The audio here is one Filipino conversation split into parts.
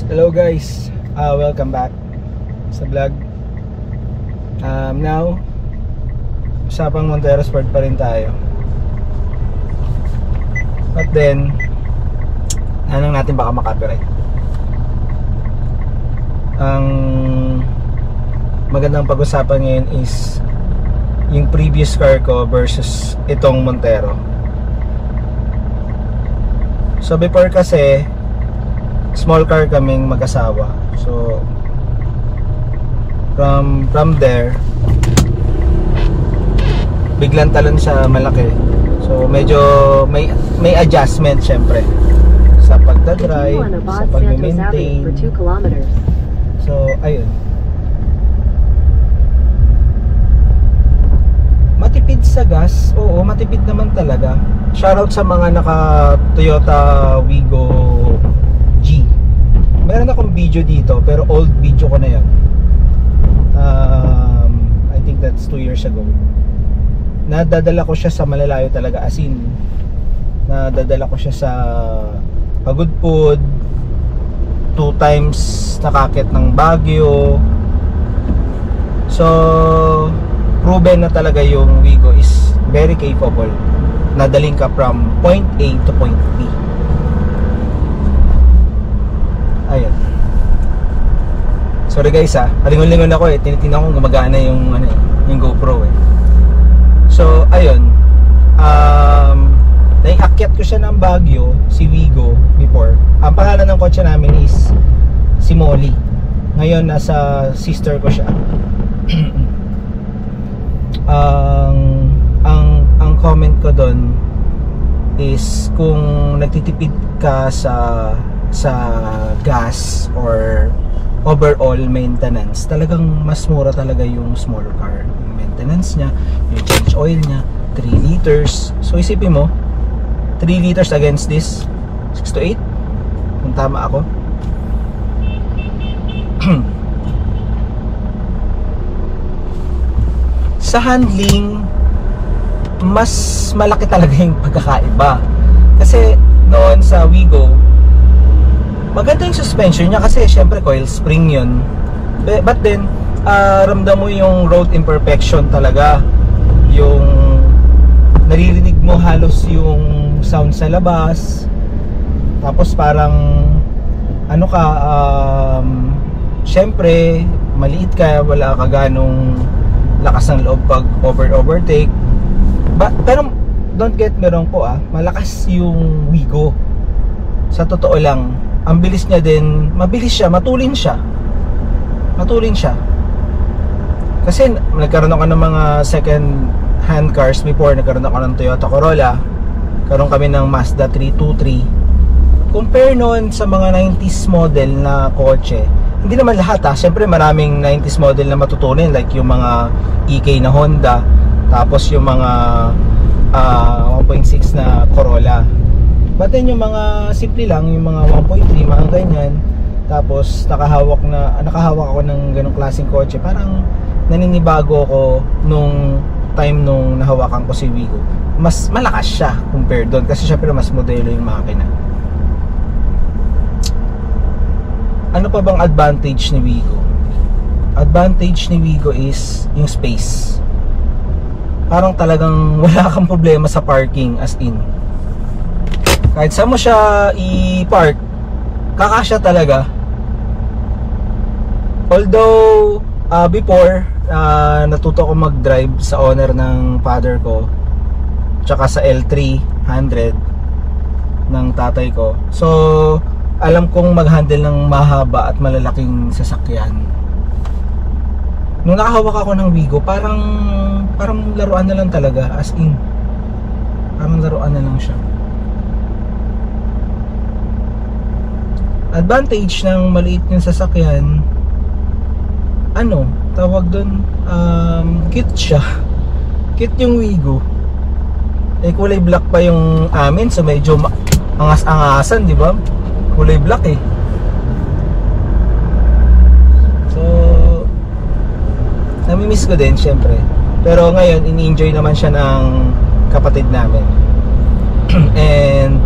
Hello guys, welcome back sa vlog. Now, usapang Montero Sport pa rin tayo. But then, anong natin baka makapiright. Ang magandang pag-usapan ngayon is yung previous car ko versus itong Montero. So before kasi, small car kaming mag-asawa. So from there biglang talon sa malaki. So medyo may adjustment syempre sa pagdadrive, sa pag-maintain. So ayun. Matipid sa gas, oo, matipid naman talaga. Shoutout sa mga naka Toyota Wigo G. Meron akong video dito, pero old video ko na yan. I think that's 2 years ago. Nadadala ko siya sa malalayo talaga, as in nadadala ko siya sa Pagudpud, 2 times nakakit ng Baguio. So proven na talaga yung Wigo is very capable nadaling ka from point A to point B. Ayun. Sorry guys lingon-lingon ako tinitingnan ko gumagana yung yung GoPro So ayun. Naiakyat ko siya ng Baguio, si Wigo before. Ang pangalan ng kotse namin is si Molly. Ngayon nasa sister ko siya. Ang comment ko doon is kung nagtitipid ka sa gas or overall maintenance, talagang mas mura talaga yung small car. Yung maintenance niya, yung change oil niya, 3 liters. So isipin mo, 3 liters against this 6 to 8 kung tama ako. Sa handling, mas malaki talaga yung pagkakaiba. Kasi noon sa Wigo, maganda yung suspension niya kasi syempre coil spring yun. But then, ramdam mo yung road imperfection talaga. Yung naririnig mo halos yung sound sa labas. Tapos parang syempre maliit ka, wala ka ganong lakas ng loob pag overtake. Pero don't get me wrong po malakas yung Wigo. Sa totoo lang, ang bilis niya din, mabilis siya, matulin siya. Kasi nagkaroon ako ng mga second hand cars before. Nagkaroon ako ng Toyota Corolla, karoon kami ng Mazda 323. Compare noon sa mga 90s model na kotse, hindi naman lahat syempre maraming 90s model na matutunin, like yung mga EK na Honda, tapos yung mga 1.6 na Corolla. But then yung mga simple lang, yung mga 1.3, mga ganyan. Tapos nakahawak ako ng ganong klaseng kotse. Parang naninibago ako nung time nung nahawakan ko si Wigo. Mas malakas siya compared doon kasi syempre mas modelo yung makina. Ano pa bang advantage ni Wigo? Advantage ni Wigo is yung space. Parang talagang wala kang problema sa parking, as in. Kahit saan mo siya i-park, kakasya talaga. Although, before, natuto ko mag-drive sa owner ng father ko, tsaka sa L300 ng tatay ko. So, alam kong mag-handle ng mahaba at malalaking sasakyan. Nung nakahawak ako ng Wigo, parang laruan na lang talaga, as in. Parang laruan na lang siya. Advantage ng maliit yung sasakyan, tawag doon, cute siya. Cute yung Wigo. Kulay black pa yung amin, so medyo angas-angasan, di ba? Kulay black So nami-miss ko din syempre. Pero ngayon ini-enjoy naman siya ng kapatid namin. And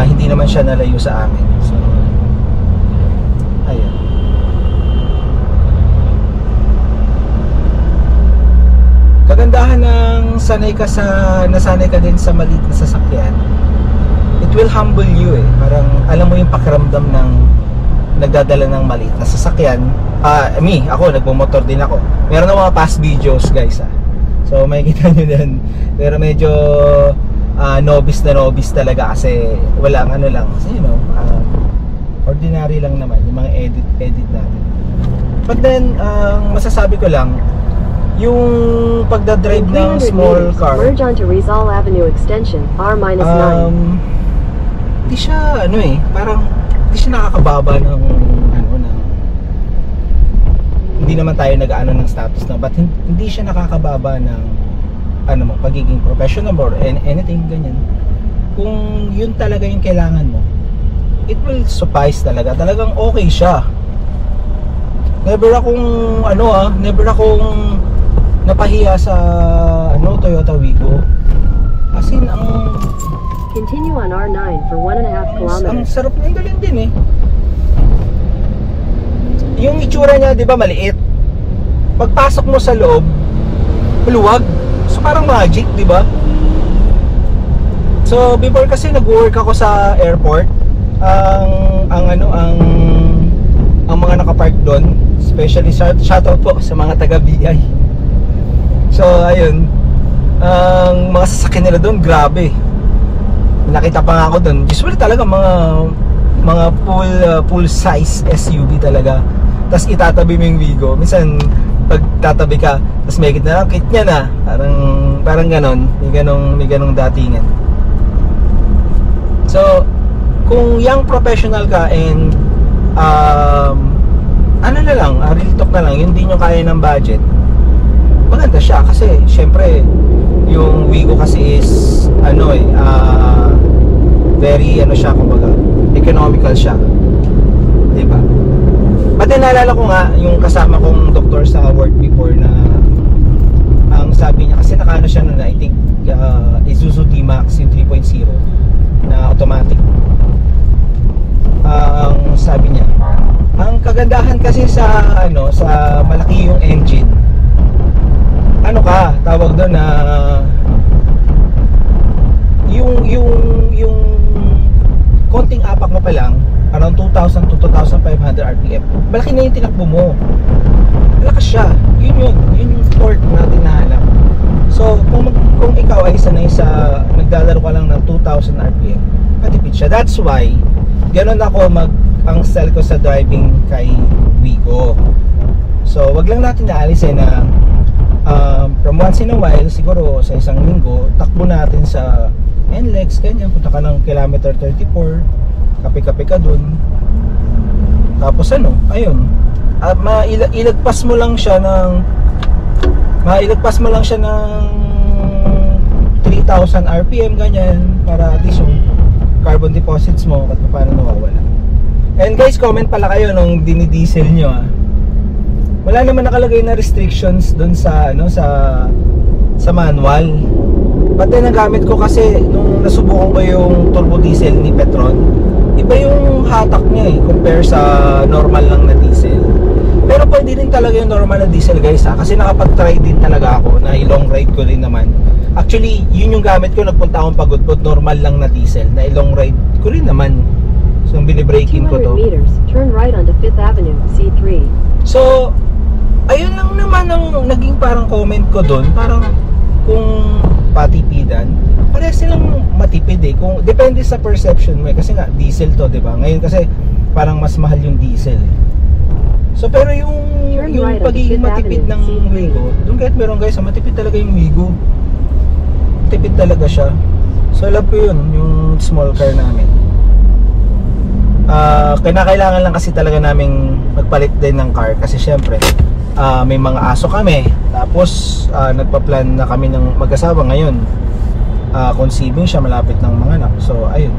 hindi naman siya nalayo sa amin. So nasanay ka din sa maliit na sasakyan, it will humble you eh. Parang alam mo yung pakiramdam ng nagdadala ng maliit na sasakyan. Ako, nagmumotor din ako. Meron na mga past videos guys So makikita nyo din. Pero medyo novice talaga kasi walang ano lang. So, ordinary lang naman yung mga edit natin. But then, masasabi ko lang, yung pagdadrive ng small car, merge onto Rizal Avenue Extension, R-9. Hindi siya, parang, hindi siya nakakababa ng, hindi naman tayo nag-ano ng status na, but hindi siya nakakababa ng, pagiging professional or anything ganyan. Kung yun talaga yung kailangan mo, it will suffice talaga. Talagang okay siya. Never akong napahiya sa Toyota Wigo. As in, continue on R9 for 1.5 kilometers. Ang sarap niya, galing din eh. Yung itsura niya, di ba, maliit. Pagpasok mo sa loob, maluwag. So parang magic, di ba? So before kasi nag-work ako sa airport, ang mga nakapark doon, especially shoutout po sa mga taga-BI. So ayun, ang mga sasakyan nila doon, grabe. Nakita pa nga ako doon. Usually talaga mga full size SUV talaga. Tapos itatabi mo yung Wigo. Minsan pag tatabi ka, tapos may kit niya na. Parang ganon. May ganong datingan. So kung young professional ka and real talk na lang, hindi nyo kaya ng budget, maganda siya kasi syempre yung Wigo kasi is very siya, kumbaga economical siya, diba? But then naalala ko nga yung kasama kong doktor sa work before na ang sabi niya kasi nakaano siya na I think Isuzu D-Max yung 3.0 na automatic. Ang sabi niya, ang kagandahan kasi sa sa malaki yung engine, tawag doon na yung konting apak mo pa lang, around 2,000 to 2,500 RPM, malaki na yung tinakbo mo. Malakas siya. Yun yung torque natin nahanap. So kung ikaw ay sanay sa naglalaro ka lang ng 2,000 RPM, matipid siya. That's why ganun ako ang style ko sa driving kay Wigo. So wag lang natin naalisin na from once in a while, siguro sa isang linggo, takbo natin sa NLEX, ganyan, punta ka ng kilometer 34, kape-kape ka dun, tapos ayun, ilagpas mo lang siya ng 3,000 RPM, ganyan, para at least yung carbon deposits mo at paano nawawala. And guys, comment pala kayo nung dinidiesel nyo wala naman nakalagay na restrictions dun sa sa manual. But then nagamit ko kasi nung nasubukan ko yung turbo diesel ni Petron, iba yung hatak niya compare sa normal lang na diesel. Pero pwede din talaga yung normal na diesel guys kasi nakapag-try din talaga ako na i-long ride ko rin naman. Actually, yun yung gamit ko, nagpunta akong Pagudpud, normal lang na diesel na i-long ride ko rin naman. So bini-break-in ko to. 200 meters, turn right onto 5th Avenue, C3. So ayun lang naman ang naging parang comment ko doon, parang kung patipidan, parehas silang matipid kung depende sa perception mo kasi nga diesel to, 'di ba? Ngayon kasi parang mas mahal yung diesel So pero yung pagiging matipid ng Wigo, doon kahit meron guys, matipid talaga yung Wigo. Matipid talaga siya. So love ko yun, yung small car namin. Kailangan lang kasi talaga naming magpalit din ng car kasi syempre may mga aso kami, tapos nagpa-plan na kami ng mag-asawa ngayon, conceiving siya, malapit ng mga anak. So ayun,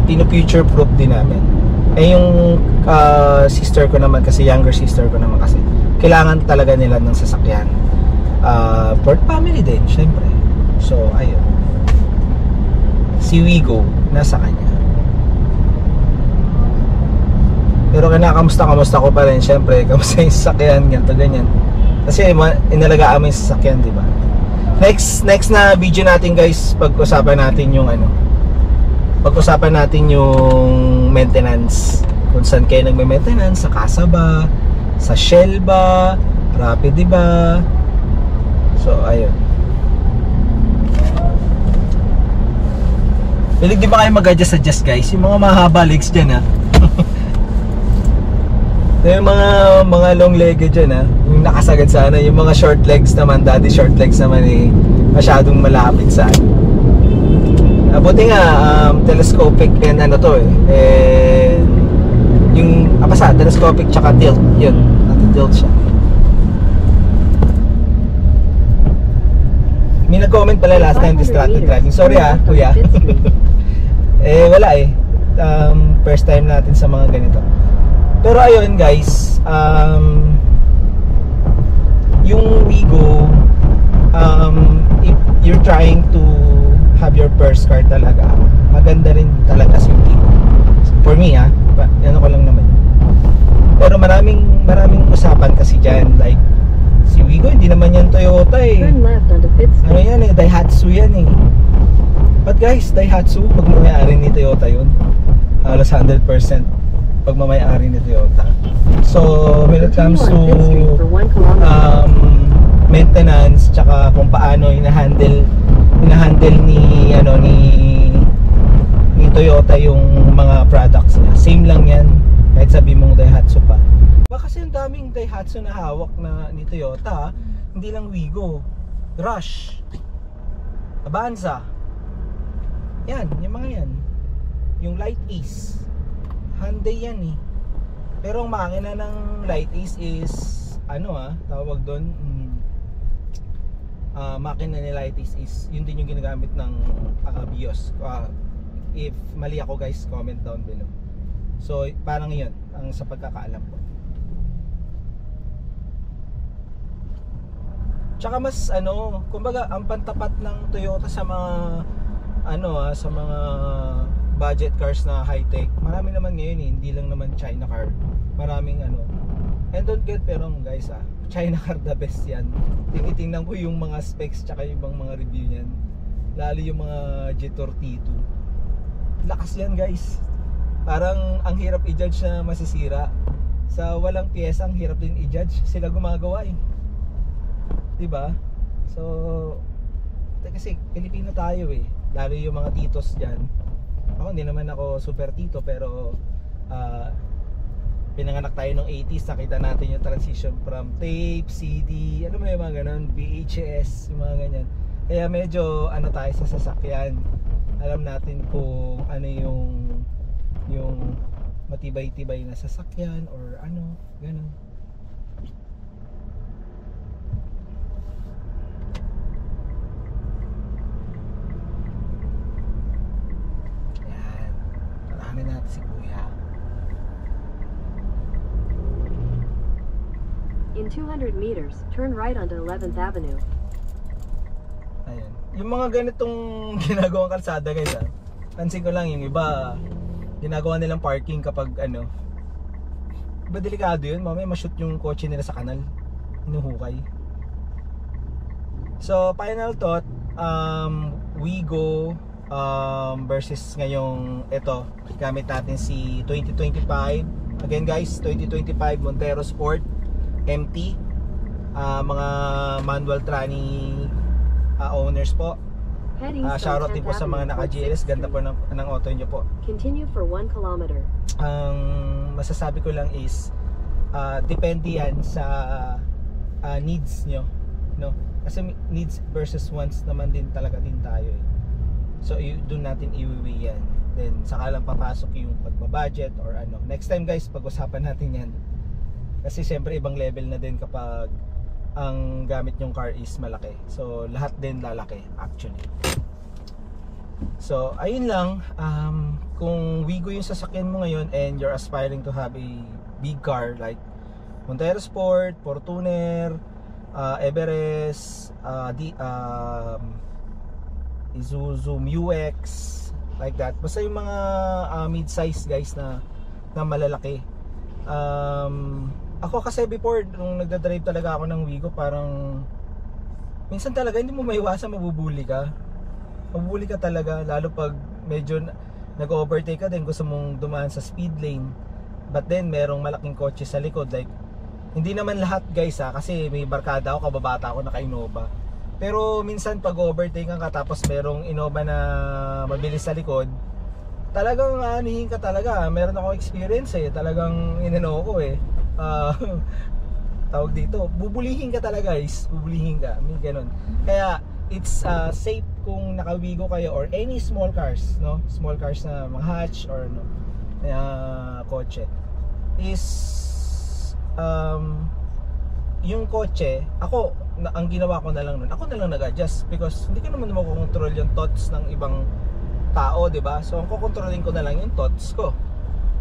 pino-future proof din namin. Yung sister ko naman kasi, younger sister ko naman kasi, kailangan talaga nila ng sasakyan for family din syempre. So ayun, si Wigo nasa kanya. Pero kinakamusta ko pa rin syempre, kamusta yung sasakyan, ganito ganyan. Kasi inalagaan mo yung sasakyan, di ba? Next na video natin guys, pag-usapan natin yung pag-usapan natin yung maintenance. Kung saan kayo nagme-maintenance, sa Casa ba, sa Shell ba, Rapid ba. So ayun. Pilig di ba kayo mag-adjust guys? Yung mga mahaba legs dyan yung mga long legged dyan yung nakasagad sana. Yung mga short legs naman, daddy short legs naman masyadong malapit sa buti nga telescopic and to yung telescopic tsaka tilt, yun nati-tilt siya. May nag-comment pala last time distracted driving. Sorry kuya. Wala first time natin sa mga ganito. Pero ayun guys, yung Wigo, if you're trying to have your first car talaga, maganda rin talaga si Wigo. For me ano ko lang naman. Pero maraming usapan kasi dyan, like si Wigo, hindi naman yan Toyota Turn left onto Fifth ano Street. yan Daihatsu yan But guys, Daihatsu, pagmamayari ni Toyota yun. Halos 100% pagmamayari ni Toyota. So when it comes to maintenance tsaka kung paano hinahandle ni Toyota yung mga products niya, same lang yan kahit sabi mong Daihatsu pa. Kasi yung daming Daihatsu na hawak na ni Toyota, hindi lang Wigo, Rush, Avanza, yan, yung mga yan, yung Light Ace, Hyundai yan pero ang makina ng Light Ace is tawag doon, makina ni Light Ace is yun din yung ginagamit ng Vios. If mali ako guys, comment down below. So parang yun ang sa pagkakaalam ko. Tsaka mas kumbaga ang pantapat ng Toyota sa mga sa mga budget cars na high-tech. Marami naman ngayon hindi lang naman China car. Maraming and don't get me wrong guys China car the best yan. Tinitingnan ko yung mga specs tsaka yung mga review niyan. Lalo yung mga Jetour T2. Lakas yan guys. Parang ang hirap i-judge na masisira. Sa walang piyesa ang hirap din i-judge. Sila gumagawa diba? So kasi Pilipino tayo lalo yung mga titos dyan. Ako hindi naman ako super tito pero pinanganak tayo ng 80s, nakita natin yung transition from tape, CD, yung mga ganun, VHS, yung mga ganyan. Kaya medyo tayo sa sasakyan. Alam natin kung ano yung matibay-tibay na sasakyan or ganun. Natin si Kuya. In 200 meters, turn right onto 11th Avenue. Ayun. Yung mga ganitong ginagawang kalsada guys pansin ko lang yung iba ginagawa nilang parking kapag iba delikado yun, mamaya ma-shoot yung kotse nila sa kanal, hinuhukay. So final thought, Wigo versus ngayong gamit natin si 2025. Again guys, 2025 Montero Sport MT, mga manual tranny owners po. Shoutout din po sa mga naka-GLS, ganda po ng auto nyo po. Continue for 1 kilometer. Ang masasabi ko lang is depende yan sa needs nyo, kasi needs versus wants naman din talaga din tayo So doon natin iwiwi yan. Then saka lang papasok yung pagbabudget or next time guys, pag-usapan natin yan. Kasi syempre ibang level na din kapag ang gamit yung car is malaki. So lahat din lalaki actually. So ayun lang, kung Wigo yung sasakyan mo ngayon and you're aspiring to have a big car like Montero Sport, Fortuner, Everest, Isuzu MU-X, like that. Basta yung mga mid-size guys na malalaki. Ako kasi before, nung nagdadrive talaga ako ng Wigo, parang minsan talaga hindi mo maiwasan, mabubuli ka. Mabubuli ka talaga, lalo pag medyo nag-overtake ka din, gusto mong dumaan sa speed lane. But then, merong malaking kotse sa likod. Like, hindi naman lahat guys kasi may barkada ako, kababata ako, naka-Innova. Pero minsan pag overtake ka tapos merong Innova na mabilis sa likod, talagang anihin ka talaga. Meron ako experience talagang inano ko tawag dito, bubulihin ka talaga guys, bubulihin ka, may ganun. Kaya it's safe kung naka-Wigo kayo or any small cars, no? Small cars na mga hatch or no, kotse is yung kotse, ako ang ginawa ko na lang nun, ako na lang nag-adjust because hindi ko naman makokontrol yung thoughts ng ibang tao, di ba? So ang kokontrolin ko na lang yung thoughts ko.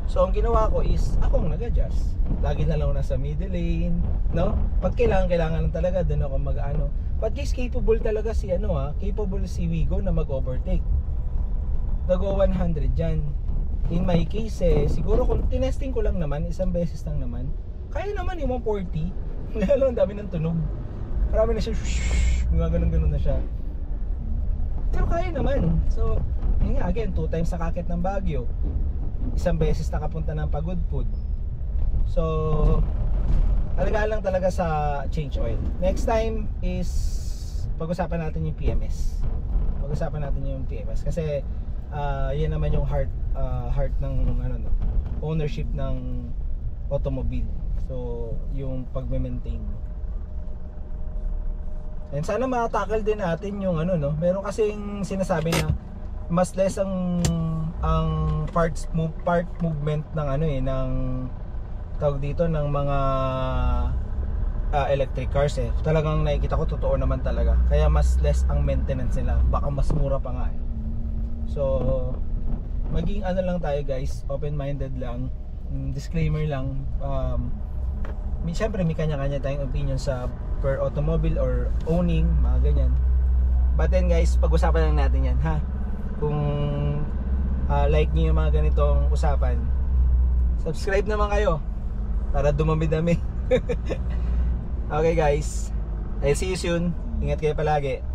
So ang ginawa ko is akong nag-adjust. Lagi na lang nasa middle lane, no? Pag kailangan talaga doon ako mag-ano. But guys, capable talaga si capable si Wigo na mag-overtake. Nag-o 100 diyan. In my case siguro kung tinesting ko lang naman, isang beses lang naman, kaya naman yung 140. Lalo ang dami ng tunog. Marami na siya, ganun na siya. Pero kaya naman. So, yun nga, again, 2 times nakakit ng Baguio. Isang beses nakapunta ng Pagudpud. So, alaga lang talaga sa change oil. Next time is pag-usapan natin yung PMS. Pag-usapan natin yung PMS kasi yan naman yung heart ng ownership ng automobile. So, yung pagme-maintain. And sana ma-tackle din natin yung meron kasing sinasabi na mas less ang part movement ng ng tawag dito ng mga electric cars Talagang nakikita ko totoo naman talaga. Kaya mas less ang maintenance nila. Baka mas mura pa nga So maging lang tayo guys, open-minded lang. Disclaimer lang. Siyempre may kanya-kanya tayong opinion sa per automobile or owning, mga ganyan. But then guys, pag-usapan lang natin yan Kung like niyo yung mga ganitong usapan, subscribe naman kayo para dumami-dami. Okay guys, I'll see you soon. Ingat kayo palagi.